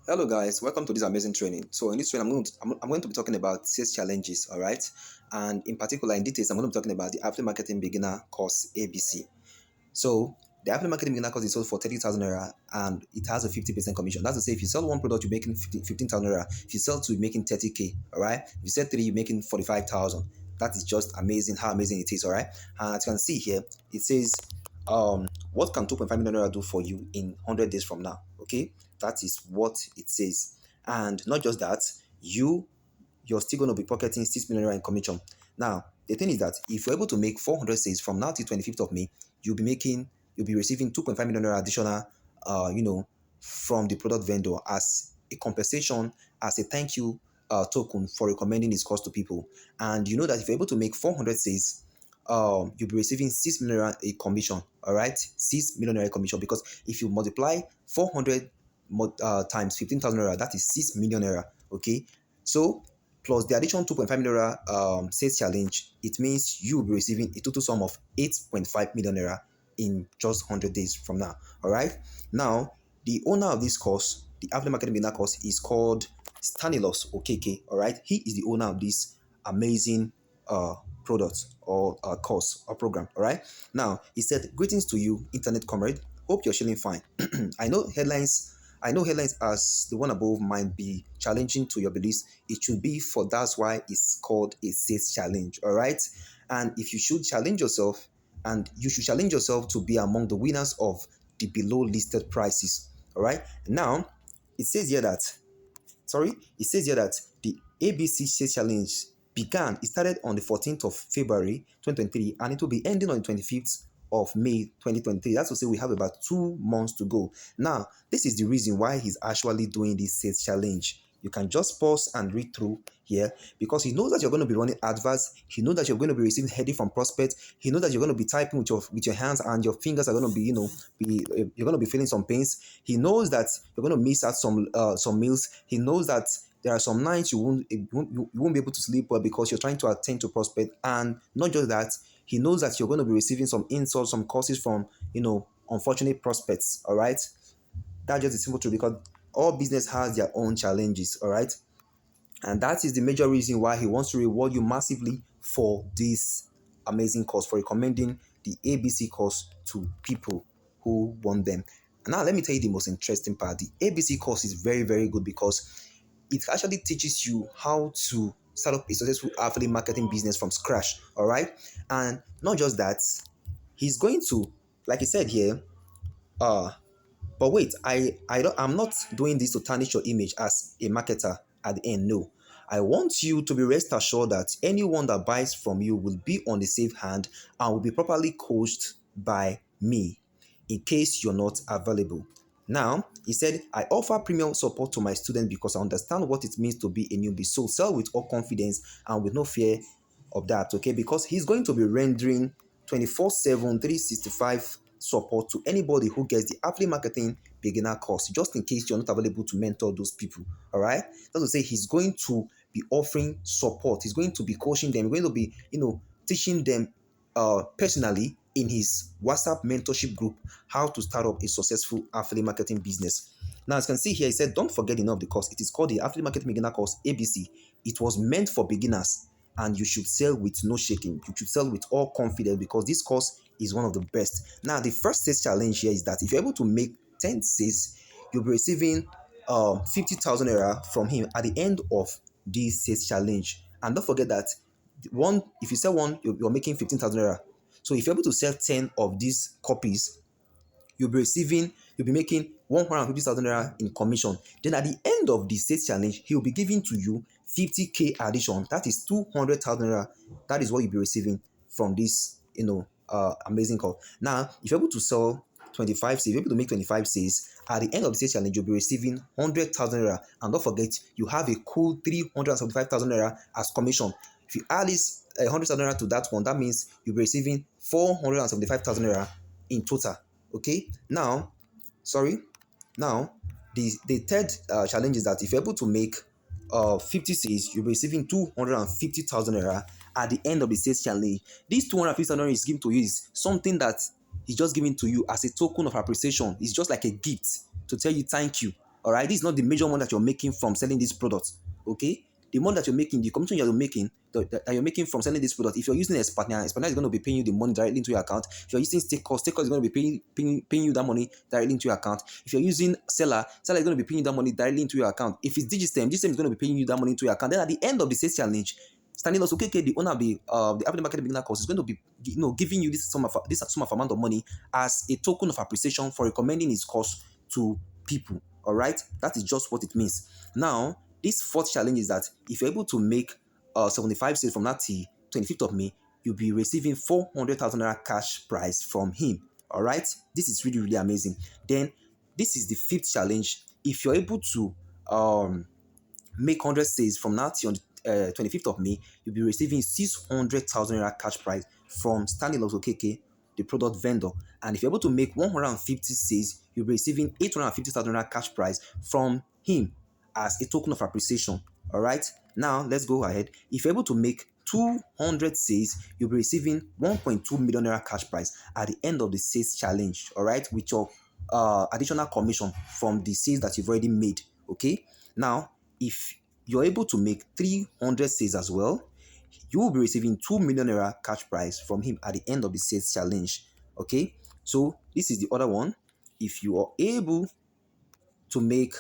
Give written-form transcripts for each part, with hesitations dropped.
Hello guys, welcome to this amazing training. So in this training, I'm going to be talking about sales challenges, all right? And in particular, in details, I'm going to be talking about the Affiliate Marketing Beginner course ABC. So the Affiliate Marketing Beginner course is sold for 30,000 naira and it has a 50% commission. That's to say, if you sell one product, you're making 15,000 naira. If you sell two, you're making 30K, all right? If you sell three, you're making 45,000. That is just amazing how amazing it is, all right? And as you can see here, it says, what can 2.5 million naira do for you in 100 days from now? Okay, that is what it says. And not just that, you're still going to be pocketing 6 million naira in commission. Now, the thing is that if you're able to make 400 sales from now till 25th of May, you'll be receiving 2.5 million naira additional, from the product vendor as a compensation, as a thank you token for recommending his course to people. And you know that if you're able to make 400 sales, you'll be receiving 6 million naira a commission. All right, 6 million naira commission, because if you multiply 400 times 15,000 naira, that is 6 million naira. Okay, so plus the additional 2.5 million naira sales challenge, it means you will be receiving a total sum of 8.5 million naira in just 100 days from now. All right, now the owner of this course, the Affiliate Marketing Beginner course, is called Stanilos Okeke. All right, he is the owner of this amazing product or course or program. All right, now he said, greetings to you, internet comrade, hope you're chilling fine. I know headlines as the one above might be challenging to your beliefs. It should be, for that's why it's called a sales challenge. All right, and if you should challenge yourself, and you should challenge yourself to be among the winners of the below listed prices. All right, now it says here that the ABC Sales Challenge it started on the 14th of February 2023 and it will be ending on the 25th of May 2023. That's to say we have about 2 months to go. Now, this is the reason why he's actually doing this sales challenge. You can just pause and read through here, because he knows that you're going to be running adverts. He knows that you're going to be receiving headache from prospects. He knows that you're going to be typing with your hands, and your fingers are going to be, you're going to be feeling some pains. He knows that you're going to miss out some meals. He knows that there are some nights you won't be able to sleep well because you're trying to attend to prospect. And not just that, he knows that you're going to be receiving some insults, some curses from unfortunate prospects. All right, that's just a simple truth, because all business has their own challenges. All right, and that is the major reason why he wants to reward you massively for this amazing course, for recommending the ABC course to people who want them. Now, let me tell you the most interesting part. The ABC course is very, very good because it actually teaches you how to start up a successful affiliate marketing business from scratch. All right, and not just that, he's going to, like he said here, uh but wait, I'm not doing this to tarnish your image as a marketer at the end. No. I want you to be rest assured that anyone that buys from you will be on the safe hand and will be properly coached by me in case you're not available. Now, he said, I offer premium support to my students because I understand what it means to be a newbie. So sell with all confidence and with no fear of that, okay? Because he's going to be rendering 24/7, 365 support to anybody who gets the affiliate marketing beginner course, just in case you're not available to mentor those people. All right, that's to say he's going to be offering support. He's going to be coaching them. He's going to be teaching them personally in his WhatsApp mentorship group how to start up a successful affiliate marketing business. Now, as you can see here, he said, don't forget the name of the course. It is called the Affiliate Marketing Beginner Course, ABC. It was meant for beginners, and you should sell with no shaking. You should sell with all confidence, because this course is one of the best. Now, the first sales challenge here is that if you're able to make 10 sales, you'll be receiving 50,000 naira from him at the end of this sales challenge. And don't forget that if you sell one, you're making 15,000 naira. So if you're able to sell 10 of these copies, you'll be making 150,000 naira in commission. Then at the end of the sales challenge, he'll be giving to you 50K addition. That is 200,000 naira. That is what you'll be receiving from this, amazing call. Now, if you're able to sell 25 sales, if you're able to make 25 sales, at the end of the sales challenge, you'll be receiving 100,000 naira. And don't forget, you have a cool 375,000 naira as commission. If you add this 100,000 naira to that one, that means you'll be receiving 475,000 naira in total. Okay, now, sorry, now the third challenge is that if you're able to make 50 sales, you'll be receiving 250,000 naira at the end of the sales challenge. This 250,000 naira is given to you is something that he's just giving to you as a token of appreciation. It's just like a gift to tell you thank you. All right, this is not the major money that you're making from selling this product. Okay, the money that you're making, the commission you're making, that you're making from selling this product. If you're using Expertnaire is going to be paying you the money directly into your account. If you're using Stakecost is going to be paying you that money directly into your account. If you're using Seller is going to be paying you that money directly into your account. If it's Digistem is going to be paying you that money into your account. Then at the end of the sales challenge, Stanilos Okeke, the owner of the Affiliate Marketing Beginner course, is going to be giving you this sum of amount of money as a token of appreciation for recommending his course to people. All right, that is just what it means. Now, this fourth challenge is that if you're able to make 75 sales from that till 25th of May, you'll be receiving 400,000 naira cash prize from him. All right, this is really, really amazing. Then, this is the fifth challenge. If you're able to make 100 sales from now till 25th of May, you'll be receiving 600,000 naira cash prize from Stanley Okeke, the product vendor. And if you're able to make 150 sales, you'll be receiving 850,000 naira cash prize from him as a token of appreciation. All right, now let's go ahead. If you're able to make 200 sales, you'll be receiving 1.2 million naira cash prize at the end of the sales challenge. All right, with your additional commission from the sales that you've already made. Okay, now if you're able to make 300 sales as well, you will be receiving 2 million naira cash prize from him at the end of the sales challenge. Okay, so this is the other one. If you are able to make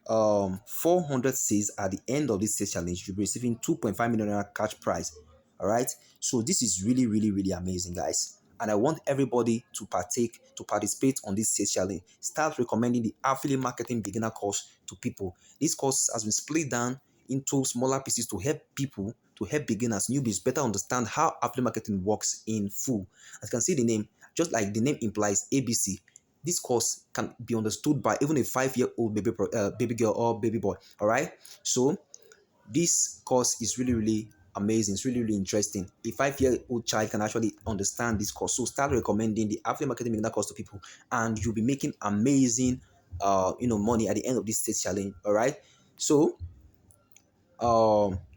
400 sales at the end of this sales challenge, you'll be receiving 2.5 million naira cash prize. All right, so this is really, really, really amazing, guys. And I want everybody to participate on this sales challenge. Start recommending the Affiliate Marketing Beginner course to people. This course has been split down into smaller pieces to help people, to help beginners, newbies better understand how affiliate marketing works in full. As you can see the name, just like the name implies, ABC. This course can be understood by even a 5-year-old baby girl or baby boy. All right, so this course is really, really amazing. It's really, really interesting. A 5-year-old child can actually understand this course. So start recommending the Affiliate Marketing Beginner course to people, and you'll be making amazing money at the end of this stage challenge. All right, so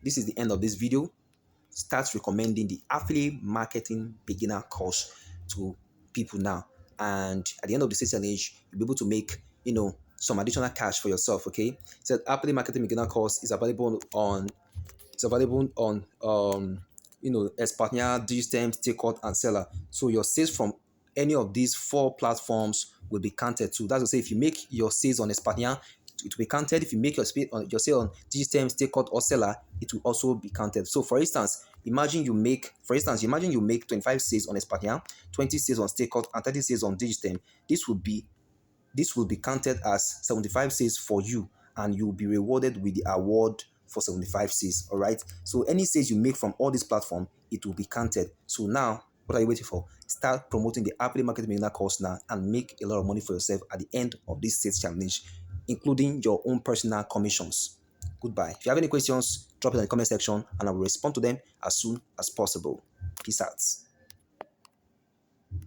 this is the end of this video. Start recommending the Affiliate Marketing Beginner course to people now, and at the end of the sales challenge, you'll be able to make some additional cash for yourself. Okay, so Affiliate Marketing Beginner course is available on Expertnaire, Digistem, Stakecost, and Seller. So your sales from any of these 4 platforms will be counted too. That's to say, if you make your sales on Expertnaire, it will be counted. If you make your sale on Digistem, Stakecost, or Seller, it will also be counted. So for instance, imagine you make 25 sales on Expertnaire, 20 sales on Stakecost, and 30 sales on Digistem. This will be counted as 75 sales for you, and you'll be rewarded with the award for 75 sales. All right, so any sales you make from all these platforms, it will be counted. So now, what are you waiting for? Start promoting the Affiliate Marketing Beginner course now and make a lot of money for yourself at the end of this sales challenge, including your own personal commissions. Goodbye. If you have any questions, drop it in the comment section and I will respond to them as soon as possible. Peace out.